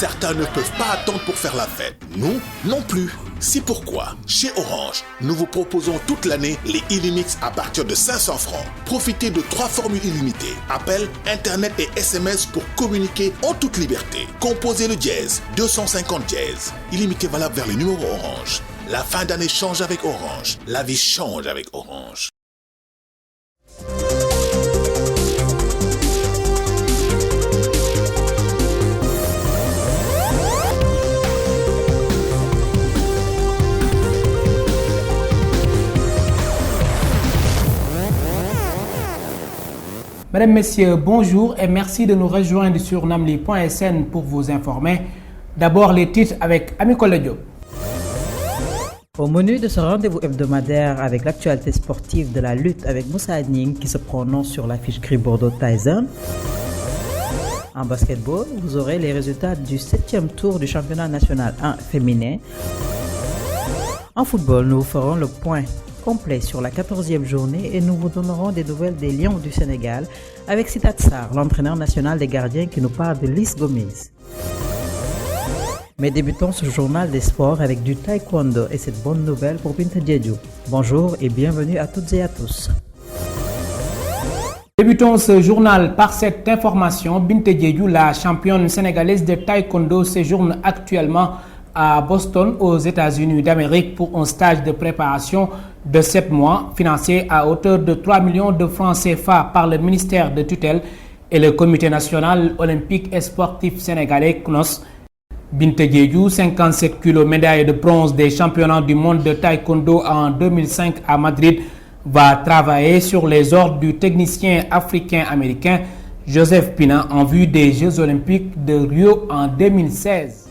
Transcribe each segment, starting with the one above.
Certains ne peuvent pas attendre pour faire la fête. Nous, non plus. C'est pourquoi, chez Orange, nous vous proposons toute l'année les Illimix à partir de 500 francs. Profitez de 3 formules illimitées. Appel, Internet et SMS pour communiquer en toute liberté. Composez le dièse 250 dièse. Illimité valable vers les numéros Orange. La fin d'année change avec Orange. La vie change avec Orange. Mesdames, Messieurs, bonjour et merci de nous rejoindre sur namli.sn pour vous informer. D'abord les titres avec Ami Collé Diop. Au menu de ce rendez-vous hebdomadaire avec l'actualité sportive de la lutte avec Moussa Ning qui se prononce sur l'affiche gris Bordeaux-Tyson. En basketball, vous aurez les résultats du 7e tour du championnat national 1 féminin. En football, nous vous ferons le point complet sur la 14e journée et nous vous donnerons des nouvelles des Lions du Sénégal avec Sitat Sarr, l'entraîneur national des gardiens qui nous parle de Lys Gomis. Mais débutons ce journal des sports avec du taekwondo et cette bonne nouvelle pour Binta Diédhiou. Bonjour et bienvenue à toutes et à tous. Débutons ce journal par cette information. Binta Diédhiou, la championne sénégalaise de taekwondo, séjourne actuellement à Boston, aux États-Unis d'Amérique, pour un stage de préparation de 7 mois, financé à hauteur de 3 millions de francs CFA par le ministère de tutelle et le Comité national olympique et sportif sénégalais CNOS. Binta Diédhiou, 57 kg, médaille de bronze des championnats du monde de taekwondo en 2005 à Madrid, va travailler sur les ordres du technicien africain-américain Joseph Pina en vue des Jeux olympiques de Rio en 2016.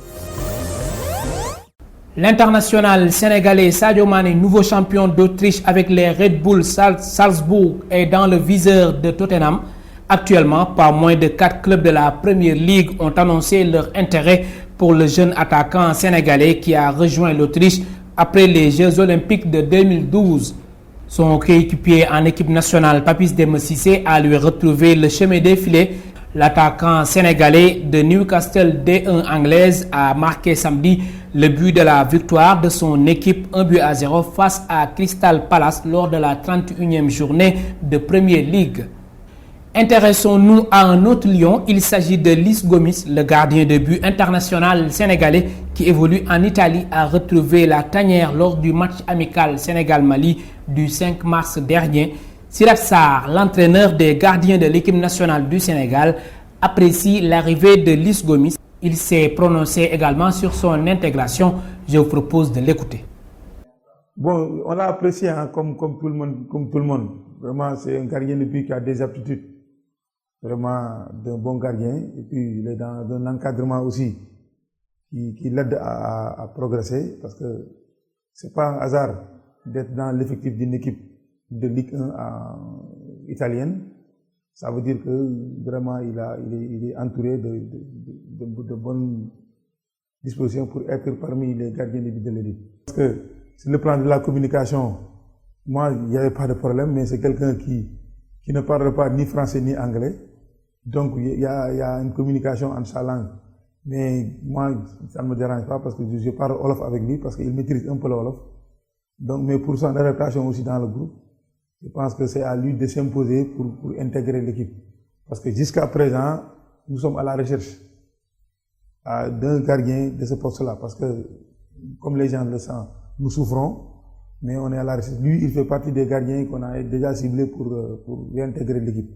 L'international sénégalais Sadio Mané, nouveau champion d'Autriche avec les Red Bull Salzbourg, est dans le viseur de Tottenham. Actuellement, pas moins de 4 clubs de la Premier League ont annoncé leur intérêt pour le jeune attaquant sénégalais qui a rejoint l'Autriche après les Jeux olympiques de 2012. Son coéquipier en équipe nationale, Papis Demba Cissé, a lui retrouvé le chemin des filets. L'attaquant sénégalais de Newcastle D1 anglaise a marqué samedi le but de la victoire de son équipe 1-0 face à Crystal Palace lors de la 31e journée de Premier League. Intéressons-nous à un autre lion. Il s'agit de Lys Gomis, le gardien de but international sénégalais qui évolue en Italie, a retrouvé la tanière lors du match amical Sénégal-Mali du 5 mars dernier. Sitat Sarr, l'entraîneur des gardiens de l'équipe nationale du Sénégal, apprécie l'arrivée de Lys Gomis. Il s'est prononcé également sur son intégration. Je vous propose de l'écouter. Bon, on l'a apprécié hein, comme tout le monde. Vraiment, c'est un gardien de but qui a des aptitudes. Vraiment d'un bon gardien. Et puis, il est dans un encadrement aussi qui l'aide à progresser. Parce que c'est pas un hasard d'être dans l'effectif d'une équipe de Ligue 1 italienne. Ça veut dire que vraiment il est entouré de bonnes dispositions pour être parmi les gardiens de but de l'élite. Parce que sur le plan de la communication, moi il n'y avait pas de problème, mais c'est quelqu'un qui ne parle pas ni français ni anglais. Donc il y a une communication en sa langue. Mais moi ça ne me dérange pas parce que je parle Wolof avec lui parce qu'il maîtrise un peu le Wolof. Donc, mais pour son adaptation aussi dans le groupe, je pense que c'est à lui de s'imposer pour intégrer l'équipe. Parce que jusqu'à présent, nous sommes à la recherche d'un gardien de ce poste-là. Parce que, comme les gens le savent, nous souffrons, mais on est à la recherche. Lui, il fait partie des gardiens qu'on a déjà ciblés pour réintégrer l'équipe.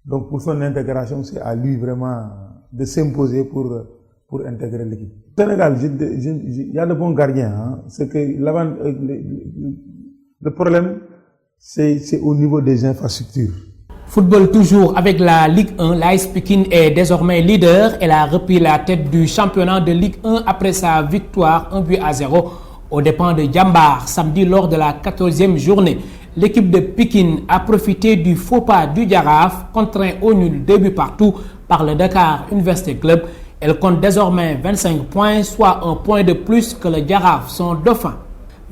Donc, pour son intégration, c'est à lui vraiment de s'imposer pour intégrer l'équipe. Au Sénégal, il y a de bons gardiens. Hein. C'est que le problème, c'est au niveau des infrastructures. Football toujours avec la Ligue 1. L'AS Pikine est désormais leader. Elle a repris la tête du championnat de Ligue 1 après sa victoire 1-0 aux dépens de Djambar samedi lors de la 14e journée. L'équipe de Pikine a profité du faux pas du Jaraaf, contraint au nul 2 buts partout par le Dakar Université Club. Elle compte désormais 25 points, soit un point de plus que le Jaraaf, son dauphin.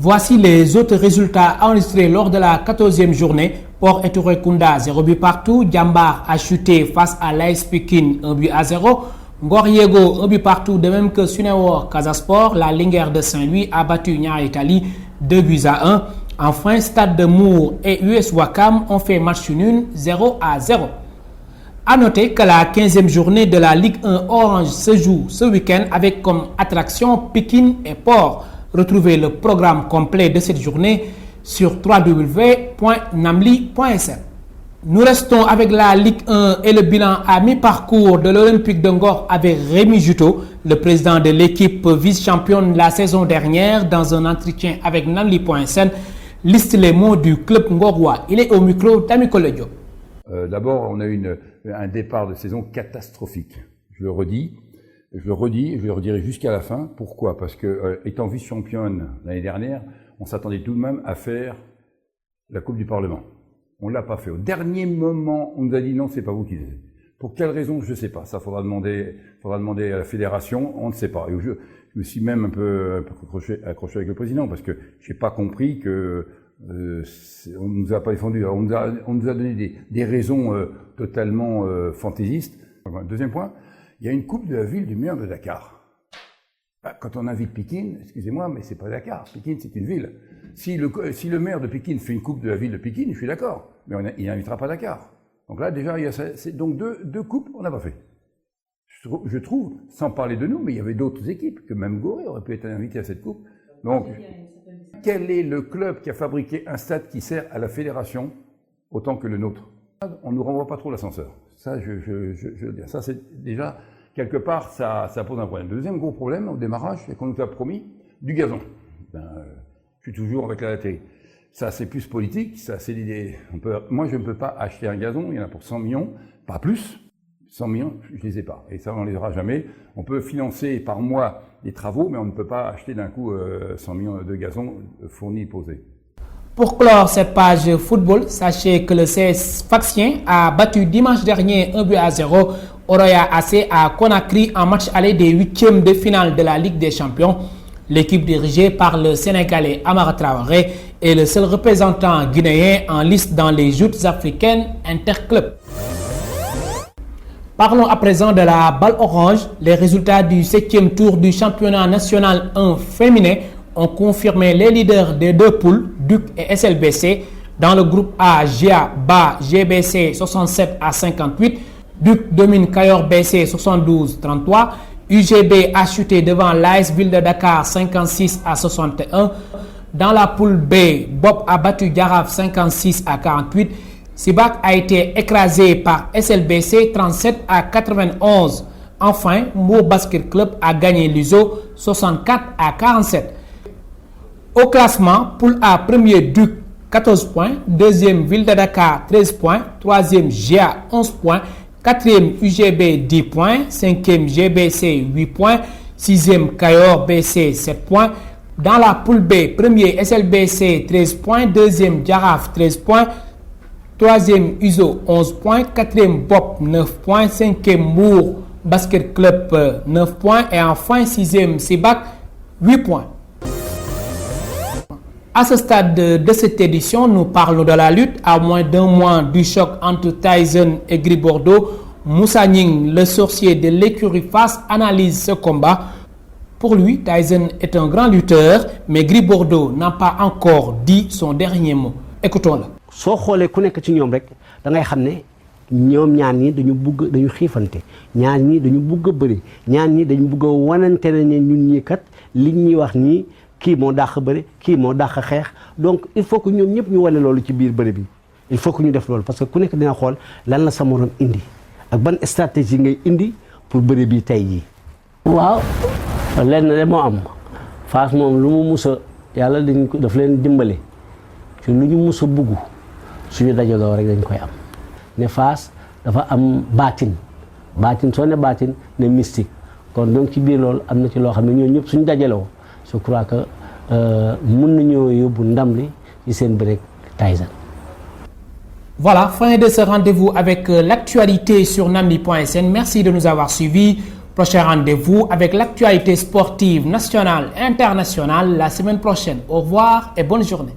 Voici les autres résultats enregistrés lors de la 14e journée. Port et Touré Kunda, 0 but partout. Djambar a chuté face à l'AS Pikine, 1-0. Ngor Yego, un but partout, de même que Sunéor Casasport. La Linguère de Saint-Louis a battu Niary Tally 2-1. Enfin, Stade de Mour et US Ouakam ont fait match nul 0-0. A noter que la 15e journée de la Ligue 1 Orange se joue ce week-end avec comme attraction Pikine et Port. Retrouvez le programme complet de cette journée sur www.namli.sn. Nous restons avec la Ligue 1 et le bilan à mi-parcours de l'Olympique de Ngor avec Rémi Juto, le président de l'équipe vice-championne la saison dernière. Dans un entretien avec Namli.sn, liste les mots du club ngorois. Il est au micro d'Amiko Ledio. D'abord, on a eu un départ de saison catastrophique. Je le redis, je le redirai jusqu'à la fin. Pourquoi? Parce que, étant vice-championne l'année dernière, on s'attendait tout de même à faire la Coupe du Parlement. On l'a pas fait. Au dernier moment, on nous a dit non, c'est pas vous qui le faites. Pour quelle raison, je sais pas. Ça, faudra demander à la fédération. On ne sait pas. Et je me suis même un peu accroché avec le président parce que j'ai pas compris que on nous a pas défendu. On nous a donné des raisons totalement fantaisistes. Deuxième point, il y a une coupe de la ville du maire de Dakar. Quand on invite Pikine, excusez-moi, mais c'est pas Dakar. Pikine, c'est une ville. Si le maire de Pikine fait une coupe de la ville de Pikine, je suis d'accord. Mais il n'invitera pas Dakar. Donc là, déjà, il y a donc deux coupes, on n'a pas fait. Je trouve, sans parler de nous, mais il y avait d'autres équipes, que même Gorée aurait pu être invité à cette coupe. Donc, quel est le club qui a fabriqué un stade qui sert à la fédération autant que le nôtre? On ne nous renvoie pas trop l'ascenseur. Ça, je veux dire. Ça, c'est déjà, quelque part, ça pose un problème. Le deuxième gros problème, au démarrage, c'est qu'on nous a promis du gazon. Je suis toujours avec la télé. Ça, c'est plus politique, ça, c'est l'idée. Moi, je ne peux pas acheter un gazon, il y en a pour 100 millions, pas plus. 100 millions, je ne les ai pas. Et ça, on ne les aura jamais. On peut financer par mois des travaux, mais on ne peut pas acheter d'un coup 100 millions de gazon fournis et posés. Pour clore cette page football, sachez que le CS Sfaxien a battu dimanche dernier 1-0 Oroya AC à Conakry en match aller des 8e de finale de la Ligue des Champions. L'équipe dirigée par le Sénégalais Amara Traoré est le seul représentant guinéen en liste dans les joutes africaines interclubs. Parlons à présent de la balle orange. Les résultats du 7e tour du championnat national 1 féminin ont confirmé les leaders des deux poules, Duc et SLBC. Dans le groupe A, GIA bat GBC 67-58. Duc domine Kayor BC 72-33. UGB a chuté devant l'AS Ville de Dakar 56-61. Dans la poule B, Bob a battu Jaraaf 56-48. Sibac a été écrasé par SLBC 37-91. Enfin, Mbour Basket Club a gagné l'USO 64-47. Au classement, poule A, premier Duc 14 points, deuxième Ville de Dakar 13 points, troisième GIA 11 points, quatrième UGB 10 points, cinquième GBC 8 points, sixième Kayor BC 7 points. Dans la poule B, premier SLBC 13 points, deuxième Jaraaf 13 points, troisième USO 11 points, quatrième Bob 9 points, cinquième Mbour Basket Club 9 points et enfin sixième Sibac 8 points. À ce stade de cette édition, nous parlons de la lutte. À moins d'un mois du choc entre Tyson et Gris Bordeaux, Moussa Ning, le sorcier de l'écurie Fass, analyse ce combat. Pour lui, Tyson est un grand lutteur, mais Gris Bordeaux n'a pas encore dit son dernier mot. Écoutons-le. soo xoolee ku nekk ci ñoom rek da ngay xam ne ñoom ñaar ñi dañu xiifante ñaar ñi dañu bugg a bëri ñaar ñi dañu bugg a wanante ne ñun ñii kat li ñuy wax nii kii moo dàq bëri kii moo dàq xeex donc il faut que ñoom ñëpp ñu wane loolu ci biir bëri bi il faut que ñu def loolu parce que ku nekk dina xool lan la sa morom indi ak ban stratégie ngay indi pour bëri bi tey jii. waaw lenn de moo am Fass moom lu mu mus a yàlla daf leen dimbale ci lu ñu mus a bugg suñu dajaloo rek dañ koy am ne Fass dafa am baatin soo ne baatin ne mystique kon donc ci biir loolu am na ci loo xam ne ñooñu ñëpp suñu dajaloo je crois que mun nañoo yóbbu ndam li ci seen bëreeg Tyson. Voilà, fin de ce rendez-vous avec l'actualité sur namli.sn. Merci de nous avoir suivis. Prochain rendez-vous avec l'actualité sportive nationale et internationale la semaine prochaine. Au revoir et bonne journée.